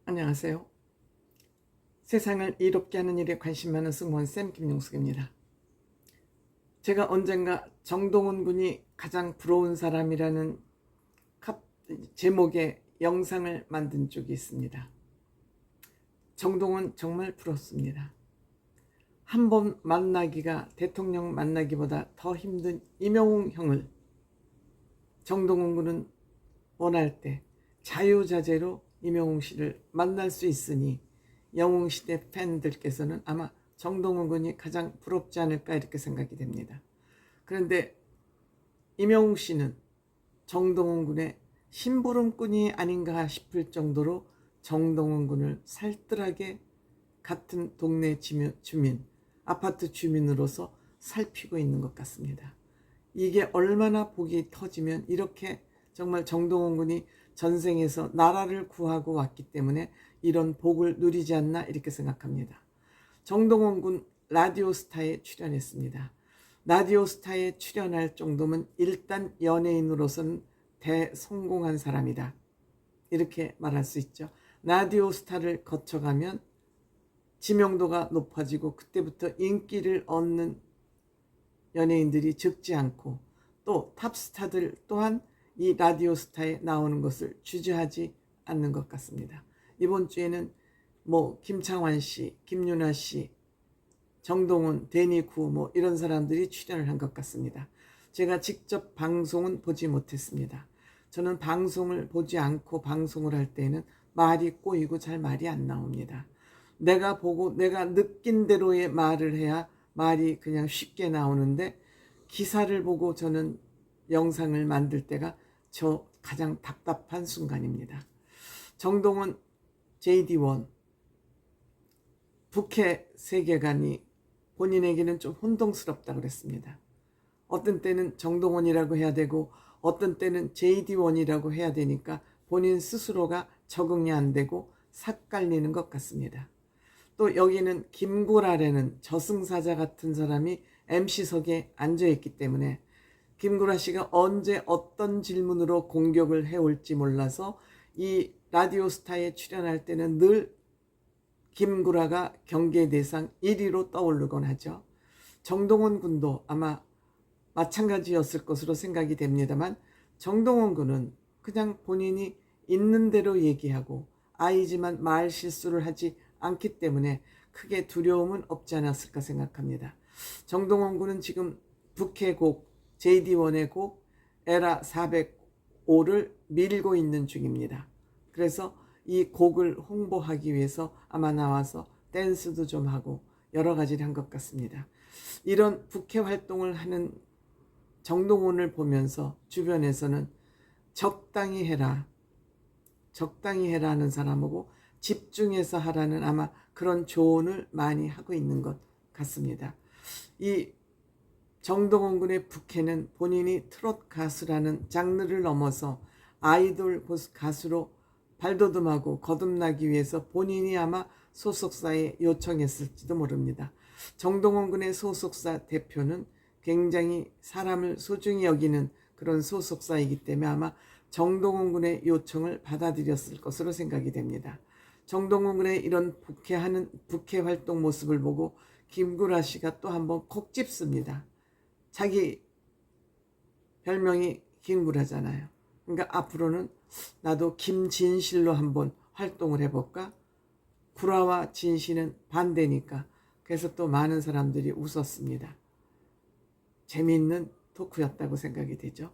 안녕하세요. 세상을 이롭게 하는 일에 관심 많은 승무원쌤 김용숙입니다. 제가 언젠가 정동원 군이 가장 부러운 사람이라는 제목의 영상을 만든 적이 있습니다. 정동원 정말 부럽습니다. 한 번 만나기가 대통령 만나기보다 더 힘든 임영웅 형을 정동원 군은 원할 때 자유자재로 임영웅 씨를 만날 수 있으니 영웅시대 팬들께서는 아마 정동원 군이 가장 부럽지 않을까 이렇게 생각이 됩니다. 그런데 임영웅 씨는 정동원 군의 심부름꾼이 아닌가 싶을 정도로 정동원 군을 살뜰하게 같은 동네 주민, 아파트 주민으로서 살피고 있는 것 같습니다. 이게 얼마나 복이 터지면 이렇게 정말 정동원 군이 전생에서 나라를 구하고 왔기 때문에 이런 복을 누리지 않나 이렇게 생각합니다. 정동원 군 라디오스타에 출연했습니다. 라디오스타에 출연할 정도면 일단 연예인으로서는 대성공한 사람이다. 이렇게 말할 수 있죠. 라디오스타를 거쳐가면 지명도가 높아지고 그때부터 인기를 얻는 연예인들이 적지 않고 또 탑스타들 또한 이 라디오스타에 나오는 것을 주저하지 않는 것 같습니다. 이번 주에는 김창완 씨, 김윤아 씨, 정동원, 데니구 이런 사람들이 출연을 한 것 같습니다. 제가 직접 방송은 보지 못했습니다. 저는 방송을 보지 않고 방송을 할 때는 말이 꼬이고 잘 말이 안 나옵니다. 내가 보고 내가 느낀 대로의 말을 해야 말이 그냥 쉽게 나오는데 기사를 보고 저는 영상을 만들 때가 저 가장 답답한 순간입니다. 정동원 JD1 북해 세계관이 본인에게는 좀 혼동스럽다고 그랬습니다. 어떤 때는 정동원이라고 해야 되고 어떤 때는 JD1이라고 해야 되니까 본인 스스로가 적응이 안 되고 삭갈리는 것 같습니다. 또 여기는 김구라라는 저승사자 같은 사람이 MC석에 앉아있기 때문에 김구라 씨가 언제 어떤 질문으로 공격을 해올지 몰라서 이 라디오스타에 출연할 때는 늘 김구라가 경계 대상 1위로 떠오르곤 하죠. 정동원 군도 아마 마찬가지였을 것으로 생각이 됩니다만 정동원 군은 그냥 본인이 있는 대로 얘기하고 아이지만 말 실수를 하지 않기 때문에 크게 두려움은 없지 않았을까 생각합니다. 정동원 군은 지금 북해곡 JD1의 곡 에라 405를 밀고 있는 중입니다. 그래서 이 곡을 홍보하기 위해서 아마 나와서 댄스도 좀 하고 여러 가지를 한 것 같습니다. 이런 북해 활동을 하는 정동원을 보면서 주변에서는 적당히 해라, 적당히 해라 하는 사람하고 집중해서 하라는 아마 그런 조언을 많이 하고 있는 것 같습니다. 이 정동원 군의 북해는 본인이 트롯 가수라는 장르를 넘어서 아이돌 가수로 발돋움하고 거듭나기 위해서 본인이 아마 소속사에 요청했을지도 모릅니다. 정동원 군의 소속사 대표는 굉장히 사람을 소중히 여기는 그런 소속사이기 때문에 아마 정동원 군의 요청을 받아들였을 것으로 생각이 됩니다. 정동원 군의 이런 북해 활동 모습을 보고 김구라 씨가 또 한번 콕 집습니다. 자기 별명이 김구라잖아요. 그러니까 앞으로는 나도 김진실로 한번 활동을 해볼까? 구라와 진실은 반대니까. 그래서 또 많은 사람들이 웃었습니다. 재미있는 토크였다고 생각이 되죠.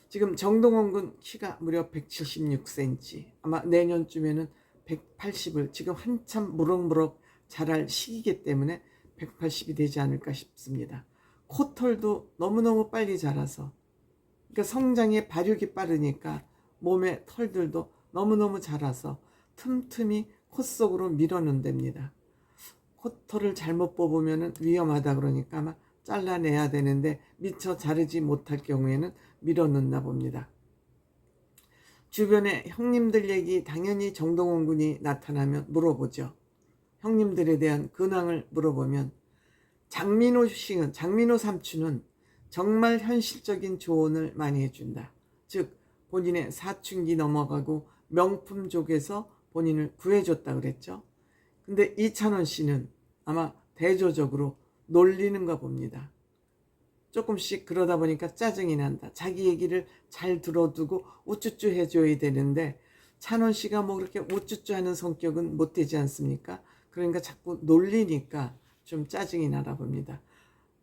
지금 정동원 군 키가 무려 176cm, 아마 내년쯤에는 180을 지금 한참 무럭무럭 자랄 시기이기 때문에 180이 되지 않을까 싶습니다. 코털도 너무너무 빨리 자라서, 그러니까 성장의 발육이 빠르니까 몸의 털들도 너무너무 자라서 틈틈이 코 속으로 밀어넣습니다. 코털을 잘못 뽑으면 위험하다 그러니까 아마 잘라내야 되는데 미처 자르지 못할 경우에는 밀어넣나 봅니다. 주변에 형님들 얘기 당연히 정동원 군이 나타나면 물어보죠. 형님들에 대한 근황을 물어보면 장민호 삼촌은 정말 현실적인 조언을 많이 해준다. 즉 본인의 사춘기 넘어가고 명품족에서 본인을 구해줬다 그랬죠. 근데 이찬원 씨는 아마 대조적으로 놀리는가 봅니다. 조금씩 그러다 보니까 짜증이 난다. 자기 얘기를 잘 들어두고 우쭈쭈 해줘야 되는데 찬원 씨가 뭐 그렇게 우쭈쭈 하는 성격은 못 되지 않습니까? 그러니까 자꾸 놀리니까 좀 짜증이 나나 봅니다.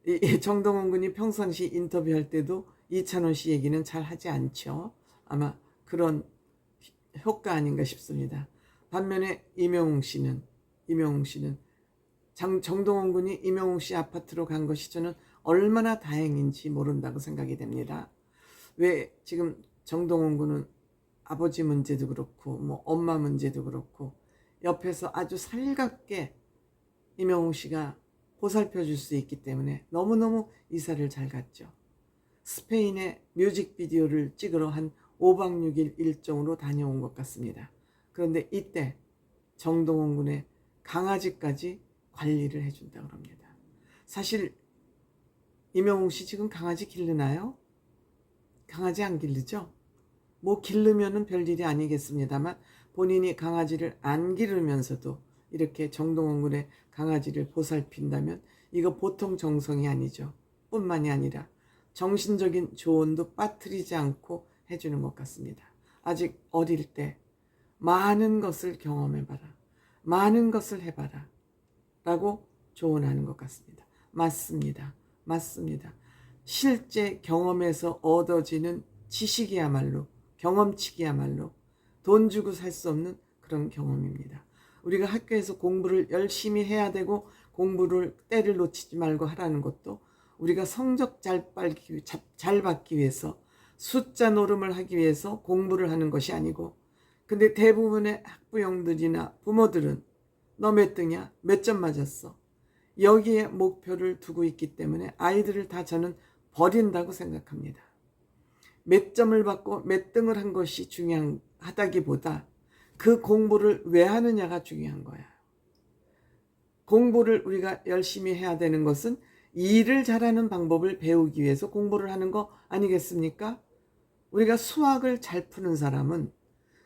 이 정동원 군이 평상시 인터뷰할 때도 이찬원 씨 얘기는 잘 하지 않죠. 아마 그런 효과 아닌가 싶습니다. 반면에 임영웅 씨는 정동원 군이 임영웅 씨 아파트로 간 것이 저는 얼마나 다행인지 모른다고 생각이 됩니다. 왜 지금 정동원 군은 아버지 문제도 그렇고 뭐 엄마 문제도 그렇고 옆에서 아주 살갑게 임영웅 씨가 보살펴 줄 수 있기 때문에 너무너무 이사를 잘 갔죠. 스페인에 뮤직비디오를 찍으러 한 5박 6일 일정으로 다녀온 것 같습니다. 그런데 이때 정동원 군의 강아지까지 관리를 해준다고 합니다. 사실 임영웅 씨 지금 강아지 기르나요? 강아지 안 기르죠? 뭐 기르면은 별일이 아니겠습니다만 본인이 강아지를 안 기르면서도 이렇게 정동원 군의 강아지를 보살핀다면 이거 보통 정성이 아니죠. 뿐만이 아니라 정신적인 조언도 빠뜨리지 않고 해주는 것 같습니다. 아직 어릴 때 많은 것을 경험해봐라. 많은 것을 해봐라. 라고 조언하는 것 같습니다. 맞습니다. 맞습니다. 실제 경험에서 얻어지는 지식이야말로 경험치기야말로 돈 주고 살 수 없는 그런 경험입니다. 우리가 학교에서 공부를 열심히 해야 되고 공부를 때를 놓치지 말고 하라는 것도 우리가 성적 잘 받기 위해서 숫자 노름을 하기 위해서 공부를 하는 것이 아니고 근데 대부분의 학부형들이나 부모들은 너 몇 등이야? 몇 점 맞았어? 여기에 목표를 두고 있기 때문에 아이들을 다 저는 버린다고 생각합니다. 몇 점을 받고 몇 등을 한 것이 중요하다기보다 그 공부를 왜 하느냐가 중요한 거야. 공부를 우리가 열심히 해야 되는 것은 일을 잘하는 방법을 배우기 위해서 공부를 하는 거 아니겠습니까? 우리가 수학을 잘 푸는 사람은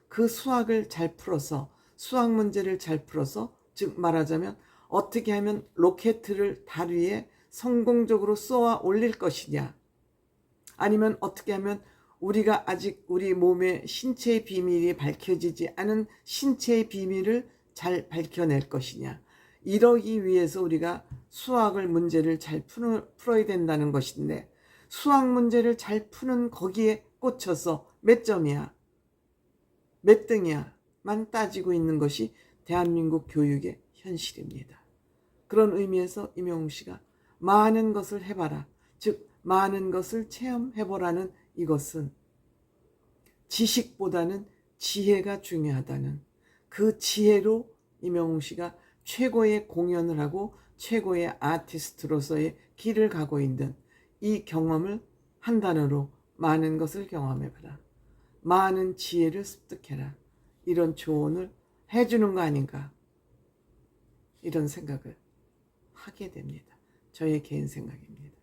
그 수학을 잘 풀어서 수학 문제를 잘 풀어서 즉 말하자면 어떻게 하면 로켓을 달 위에 성공적으로 쏘아 올릴 것이냐 아니면 어떻게 하면 우리가 아직 우리 몸의 신체의 비밀이 밝혀지지 않은 신체의 비밀을 잘 밝혀낼 것이냐 이러기 위해서 우리가 수학을 문제를 잘 풀어야 된다는 것인데 수학 문제를 잘 푸는 거기에 꽂혀서 몇 점이야 몇 등이야 만 따지고 있는 것이 대한민국 교육의 현실입니다. 그런 의미에서 임영웅 씨가 많은 것을 해봐라 즉 많은 것을 체험해보라는 이것은 지식보다는 지혜가 중요하다는 그 지혜로 임영웅 씨가 최고의 공연을 하고 최고의 아티스트로서의 길을 가고 있는 이 경험을 한 단어로 많은 것을 경험해봐라. 많은 지혜를 습득해라. 이런 조언을 해주는 거 아닌가 이런 생각을 하게 됩니다. 저의 개인 생각입니다.